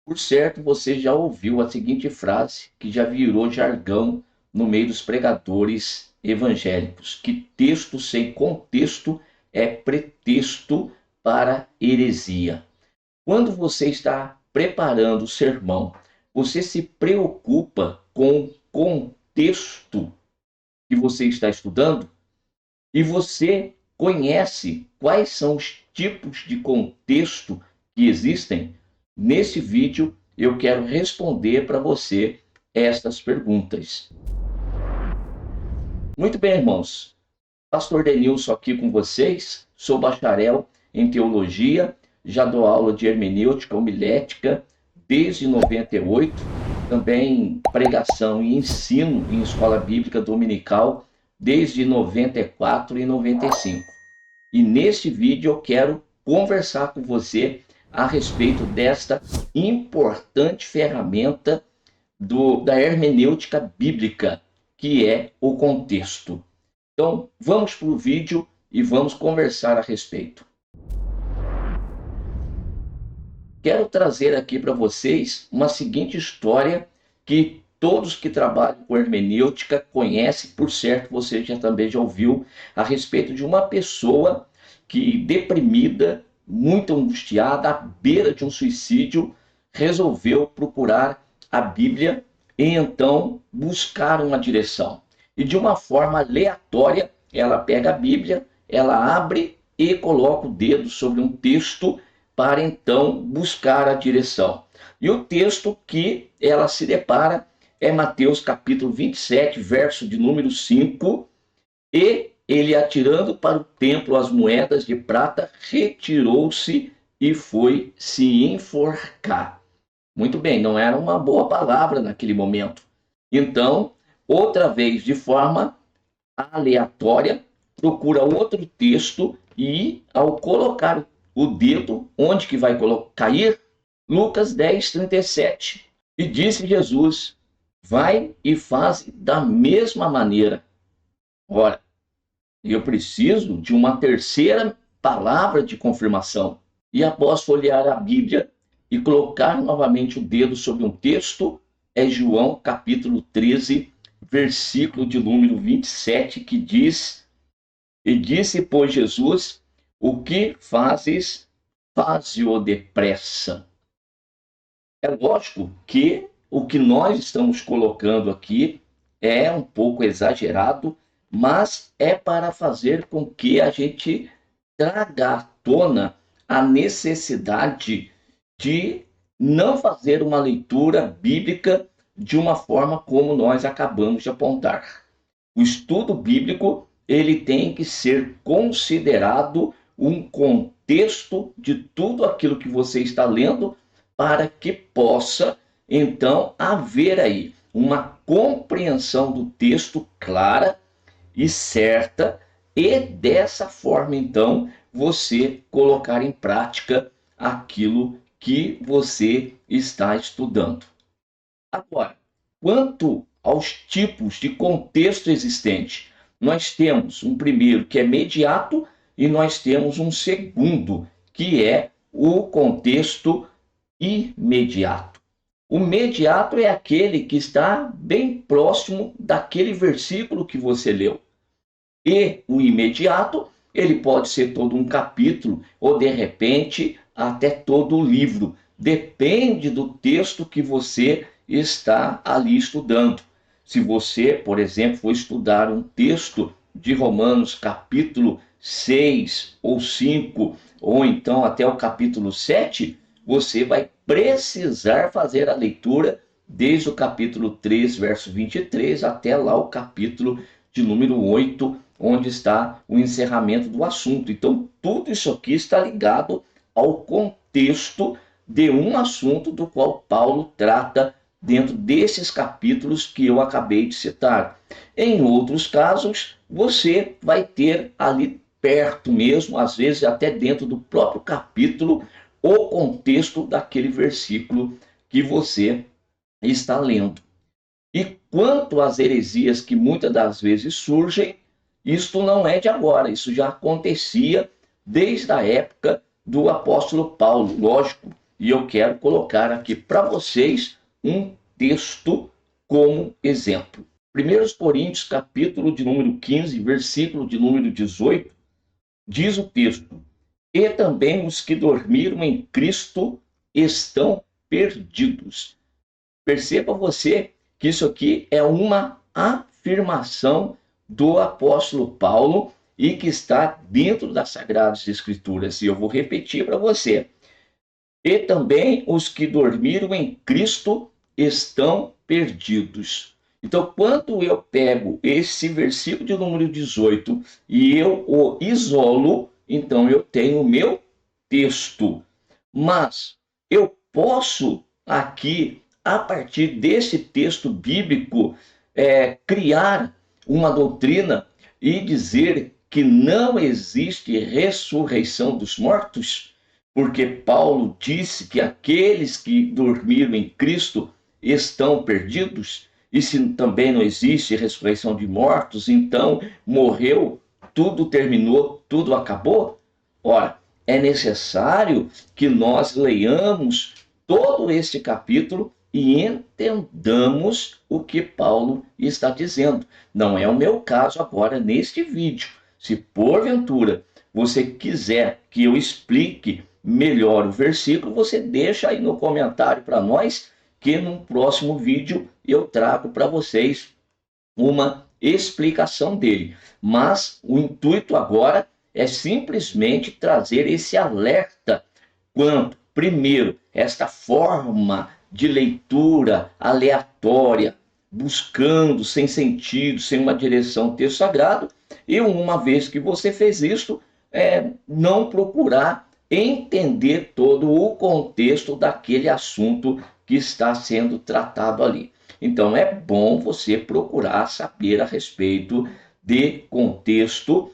Por certo, você já ouviu a seguinte frase, que já virou jargão no meio dos pregadores evangélicos, que texto sem contexto é pretexto para heresia. Quando você está preparando o sermão, você se preocupa com o contexto que você está estudando e você conhece quais são os tipos de contexto que existem? Nesse vídeo eu quero responder para você estas perguntas. Muito bem, irmãos. Pastor Denilson aqui com vocês. Sou bacharel em teologia, já dou aula de hermenêutica homilética desde 98, também pregação e ensino em escola bíblica dominical desde 94 e 95. E neste vídeo eu quero conversar com você a respeito desta importante ferramenta da hermenêutica bíblica, que é o contexto. Então, vamos para o vídeo e vamos conversar a respeito. Quero trazer aqui para vocês uma seguinte história que todos que trabalham com hermenêutica conhecem, por certo, você também já ouviu, a respeito de uma pessoa que, deprimida, muito angustiada, à beira de um suicídio, resolveu procurar a Bíblia e então buscar uma direção. E de uma forma aleatória, ela pega a Bíblia, ela abre e coloca o dedo sobre um texto para então buscar a direção. E o texto que ela se depara é Mateus capítulo 27, verso de número 5. E ele, atirando para o templo as moedas de prata, retirou-se e foi se enforcar. Muito bem, não era uma boa palavra naquele momento. Então, outra vez, de forma aleatória, procura outro texto e, ao colocar o dedo, onde que vai cair? Lucas 10, 37. E disse Jesus: vai e faz da mesma maneira. Ora, eu preciso de uma terceira palavra de confirmação. E após folhear a Bíblia e colocar novamente o dedo sobre um texto, é João capítulo 13, versículo de número 27, que diz: e disse, pois, Jesus: o que fazes, faze-o depressa. É lógico que o que nós estamos colocando aqui é um pouco exagerado, mas é para fazer com que a gente traga à tona a necessidade de não fazer uma leitura bíblica de uma forma como nós acabamos de apontar. O estudo bíblico, ele tem que ser considerado um contexto de tudo aquilo que você está lendo, para que possa, então, haver aí uma compreensão do texto clara e certa, e dessa forma, então, você colocar em prática aquilo que você está estudando. Agora, quanto aos tipos de contexto existente, nós temos um primeiro que é imediato e nós temos um segundo que é o contexto imediato. O imediato é aquele que está bem próximo daquele versículo que você leu. E o imediato, ele pode ser todo um capítulo ou, de repente, até todo o livro. Depende do texto que você está ali estudando. Se você, por exemplo, for estudar um texto de Romanos capítulo 6 ou 5, ou então até o capítulo 7, você vai precisar fazer a leitura desde o capítulo 3, verso 23, até lá o capítulo de número 8, onde está o encerramento do assunto. Então, tudo isso aqui está ligado ao contexto de um assunto do qual Paulo trata dentro desses capítulos que eu acabei de citar. Em outros casos, você vai ter ali perto mesmo, às vezes até dentro do próprio capítulo, o contexto daquele versículo que você está lendo. E quanto às heresias que muitas das vezes surgem, isto não é de agora, isso já acontecia desde a época do apóstolo Paulo. Lógico e eu quero colocar aqui para vocês um texto como exemplo. 1 Coríntios, capítulo de número 15, versículo de número 18, diz o texto: e também os que dormiram em Cristo estão perdidos. Perceba você que isso aqui é uma afirmação do apóstolo Paulo e que está dentro das Sagradas Escrituras. E eu vou repetir para você. E também os que dormiram em Cristo estão perdidos. Então, quando eu pego esse versículo de número 18 e eu o isolo, então eu tenho o meu texto. Mas eu posso aqui, a partir desse texto bíblico, criar uma doutrina e dizer que não existe ressurreição dos mortos? Porque Paulo disse que aqueles que dormiram em Cristo estão perdidos, e se também não existe ressurreição de mortos, então morreu, tudo terminou, tudo acabou? Ora, é necessário que nós leiamos todo este capítulo e entendamos o que Paulo está dizendo. Não é o meu caso agora neste vídeo. Se porventura você quiser que eu explique melhor o versículo, você deixa aí no comentário para nós, que no próximo vídeo eu trago para vocês uma explicação dele. Mas o intuito agora é simplesmente trazer esse alerta quanto, primeiro, esta forma de leitura aleatória, buscando sem sentido, sem uma direção ao texto sagrado, e uma vez que você fez isso, não procurar entender todo o contexto daquele assunto que está sendo tratado ali. Então é bom você procurar saber a respeito de contexto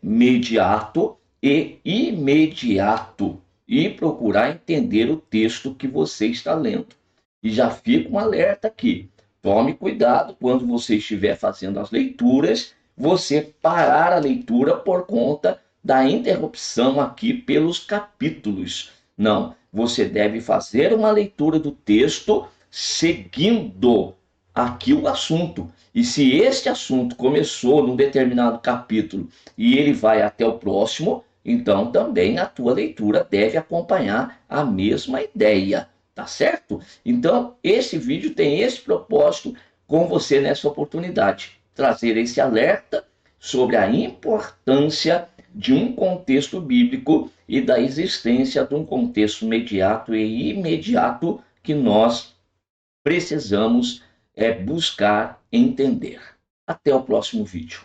mediato e imediato e procurar entender o texto que você está lendo. E já fica um alerta aqui. Tome cuidado quando você estiver fazendo as leituras, você parar a leitura por conta da interrupção aqui pelos capítulos. Não, você deve fazer uma leitura do texto seguindo aqui o assunto. E se este assunto começou num determinado capítulo e ele vai até o próximo, então também a tua leitura deve acompanhar a mesma ideia, tá certo? Então, esse vídeo tem esse propósito com você nessa oportunidade, trazer esse alerta sobre a importância de um contexto bíblico e da existência de um contexto mediato e imediato que nós precisamos buscar entender. Até o próximo vídeo.